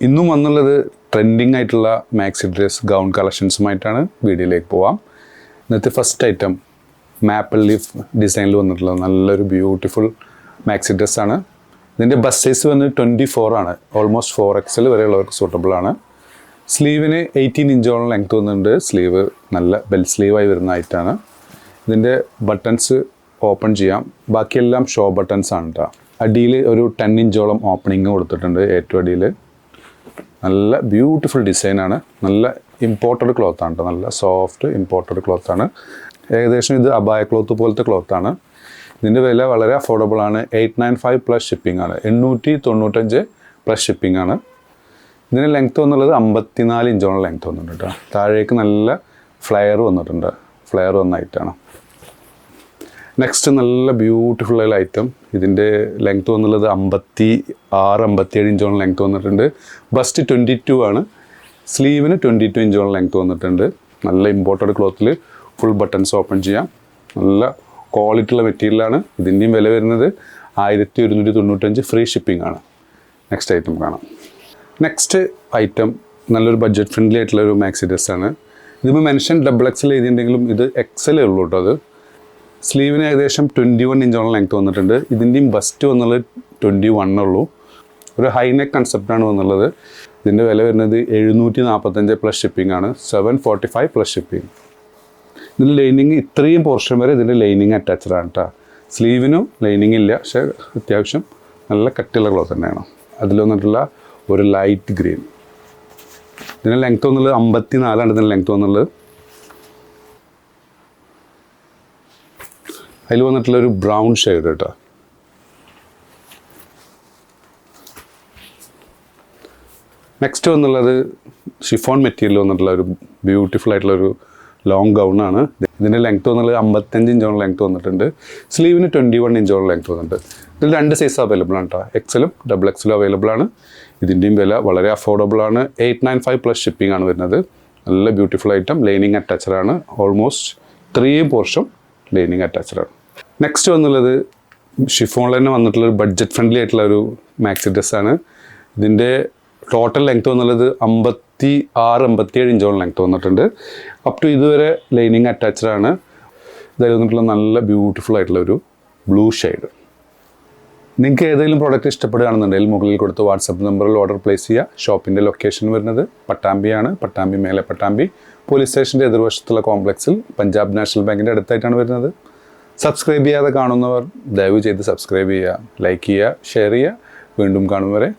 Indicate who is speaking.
Speaker 1: ഇന്നും വന്നുള്ളത് ട്രെൻഡിങ് ആയിട്ടുള്ള maxi dress gown കളക്ഷൻസുമായിട്ടാണ് വീഡിയോയിലേക്ക് പോവാം. ഇന്നത്തെ ഫസ്റ്റ് ഐറ്റം മാപ്പിൾ ലീഫ് ഡിസൈനിൽ വന്നിട്ടുള്ള നല്ലൊരു ബ്യൂട്ടിഫുൾ മാക്സി ഡ്രസ്സാണ്. ഇതിൻ്റെ ബസ് സൈസ് വന്ന് 24 ആണ്. ഓൾമോസ്റ്റ് 4XL വരെയുള്ളവർക്ക് സൂട്ടബിൾ ആണ്. സ്ലീവിന് 18 ഇഞ്ചോളം ലെങ്ത് വന്നിട്ടുണ്ട്. സ്ലീവ് നല്ല ബെൽ സ്ലീവായി വരുന്ന ഐറ്റാണ്. ഇതിൻ്റെ ബട്ടൺസ് ഓപ്പൺ ചെയ്യാം. ബാക്കിയെല്ലാം ഷോ ബട്ടൺസ് ആണ് കേട്ടോ. അടിയിൽ ഒരു 10 ഇഞ്ചോളം ഓപ്പണിങ് കൊടുത്തിട്ടുണ്ട്. ഏറ്റവും അടിയിൽ നല്ല ബ്യൂട്ടിഫുൾ ഡിസൈനാണ്. നല്ല ഇമ്പോർട്ടഡ് ക്ലോത്താണ് കേട്ടോ. നല്ല സോഫ്റ്റ് ഇമ്പോർട്ടഡ് ക്ലോത്താണ്. ഏകദേശം ഇത് അബായ ക്ലോത്ത് പോലത്തെ ക്ലോത്താണ്. ഇതിൻ്റെ വില വളരെ അഫോർഡബിൾ ആണ്. 895 പ്ലസ് ഷിപ്പിംഗ് ആണ്. 895 പ്ലസ് ഷിപ്പിംഗ് ആണ്. ഇതിന് ലെങ്ത്ത് വന്നുള്ളത് 54 ഇഞ്ചോളം ലെങ്ത്ത് വന്നിട്ടുണ്ട് കേട്ടോ. താഴേക്ക് നല്ല ഫ്ലെയർ വന്നിട്ടുണ്ട്. ഫ്ലെയർ വന്ന ഐറ്റാണ്. നെക്സ്റ്റ് നല്ല ബ്യൂട്ടിഫുൾ ആയ ഐറ്റം. ഇതിൻ്റെ ലെങ്ത്ത് വന്നുള്ളത് 56-57 ഇഞ്ചോളം ലെങ്ത്ത് വന്നിട്ടുണ്ട്. ബസ്റ്റ് 22 ആണ്. സ്ലീവിന് 22 ഇഞ്ചോളം ലെങ്ത്ത് വന്നിട്ടുണ്ട്. നല്ല ഇമ്പോർട്ടഡ് ക്ലോത്തിൽ ഫുൾ ബട്ടൺസ് ഓപ്പൺ ചെയ്യാം. നല്ല ക്വാളിറ്റി ഉള്ള മെറ്റീരിയലാണ്. ഇതിൻ്റെയും വില വരുന്നത് 1195 ഫ്രീ ഷിപ്പിംഗ് ആണ്. നെക്സ്റ്റ് ഐറ്റം കാണാം. നെക്സ്റ്റ് ഐറ്റം നല്ലൊരു ബഡ്ജറ്റ് ഫ്രണ്ട്ലി ആയിട്ടുള്ളൊരു മാക്സി ഡ്രസ്സാണ്. ഇതിപ്പോൾ മെൻഷൻ XXL എഴുതിയിട്ടുണ്ടെങ്കിലും ഇത് XL ഉള്ളൂ കേട്ടോ. അത് സ്ലീവിന് ഏകദേശം 21 ഇഞ്ചോളം ലെങ്ത്ത് വന്നിട്ടുണ്ട്. ഇതിൻ്റെയും ബസ്റ്റ് വന്നുള്ളത് 21 ഉള്ളൂ. ഒരു ഹൈ നെക്ക് കൺസെപ്റ്റാണ് വന്നുള്ളത്. ഇതിൻ്റെ വില വരുന്നത് 745 പ്ലസ് ഷിപ്പിംഗ് ആണ്. 745 പ്ലസ് ഷിപ്പിംഗ്. ഇതിൻ്റെ ലൈനിങ് ഇത്രയും പോർഷൻ വരെ ഇതിൻ്റെ ലൈനിങ് അറ്റാച്ച്ഡ് ആണ് കേട്ടോ. സ്ലീവിനും ലൈനിങ് ഇല്ല, പക്ഷേ അത്യാവശ്യം നല്ല കട്ടിയുള്ള ക്ലോത്ത് തന്നെയാണ്. അതിൽ വന്നിട്ടുള്ള ഒരു ലൈറ്റ് ഗ്രീൻ. ഇതിൻ്റെ ലെങ്ത്ത് വന്നുള്ളത് 54 ഇതിൻ്റെ ലെങ്ത്ത് വന്നുള്ളത്. അതിൽ വന്നിട്ടുള്ളൊരു ബ്രൗൺ ഷെയ്ഡ് കേട്ടോ. നെക്സ്റ്റ് വന്നുള്ളത് ഷിഫോൺ മെറ്റീരിയൽ വന്നിട്ടുള്ള ഒരു ബ്യൂട്ടിഫുൾ ആയിട്ടുള്ളൊരു ലോങ് ഗൗണാണ്. ഇതിൻ്റെ ലെങ്ത്ത് വന്നുള്ളത് 55 ഇഞ്ചോളം ലെങ്ത്ത് വന്നിട്ടുണ്ട്. സ്ലീവിന് 21 ഇഞ്ചോളം ലെങ്ത്ത് വന്നിട്ടുണ്ട്. ഇതിൽ 2 സൈസ് അവൈലബിൾ ആണ് കേട്ടോ. XL XXL അവൈലബിൾ ആണ്. ഇതിൻ്റെയും വില വളരെ അഫോർഡബിൾ ആണ്. 895 പ്ലസ് ഷിപ്പിംഗ് ആണ് വരുന്നത്. നല്ല ബ്യൂട്ടിഫുൾ ഐറ്റം. ലൈനിങ് അറ്റാച്ച്ഡ് ആണ്. ഓൾമോസ്റ്റ് 3 പോർഷൻ ലൈനിങ് അറ്റാച്ച്ഡ് ആണ്. നെക്സ്റ്റ് വന്നുള്ളത് ഷിഫോണിൽ തന്നെ വന്നിട്ടുള്ളൊരു ബഡ്ജറ്റ് ഫ്രണ്ട്ലി ആയിട്ടുള്ള ഒരു മാക്സി ഡ്രസ്സാണ്. ഇതിൻ്റെ ടോട്ടൽ ലെങ്ത്ത് വന്നുള്ളത് 56-57 ഇഞ്ചോളം ലെങ്ത്ത് വന്നിട്ടുണ്ട്. അപ് ടു ഇതുവരെ ലൈനിങ് അറ്റാച്ച്ഡ് ആണ്. ഇതായി വന്നിട്ടുള്ള നല്ല ബ്യൂട്ടിഫുൾ ആയിട്ടുള്ളൊരു ബ്ലൂ ഷെയ്ഡ്. നിങ്ങൾക്ക് ഏതെങ്കിലും പ്രോഡക്റ്റ് ഇഷ്ടപ്പെടുകയാണെന്നുണ്ടെങ്കിൽ മുകളിൽ കൊടുത്ത വാട്സപ്പ് നമ്പറിൽ ഓർഡർ പ്ലേസ് ചെയ്യുക. ഷോപ്പിൻ്റെ ലൊക്കേഷൻ വരുന്നത് പട്ടാമ്പിയാണ്. പട്ടാമ്പി മേലെ പട്ടാമ്പി പോലീസ് സ്റ്റേഷൻ്റെ എതിർവശത്തുള്ള കോംപ്ലക്സിൽ പഞ്ചാബ് നാഷണൽ ബാങ്കിൻ്റെ അടുത്തായിട്ടാണ് വരുന്നത്. സബ്സ്ക്രൈബ് ചെയ്യാതെ കാണുന്നവർ ദയവ് ചെയ്ത് സബ്സ്ക്രൈബ് ചെയ്യുക, ലൈക്ക് ചെയ്യുക, ഷെയർ ചെയ്യുക. വീണ്ടും കാണും വരെ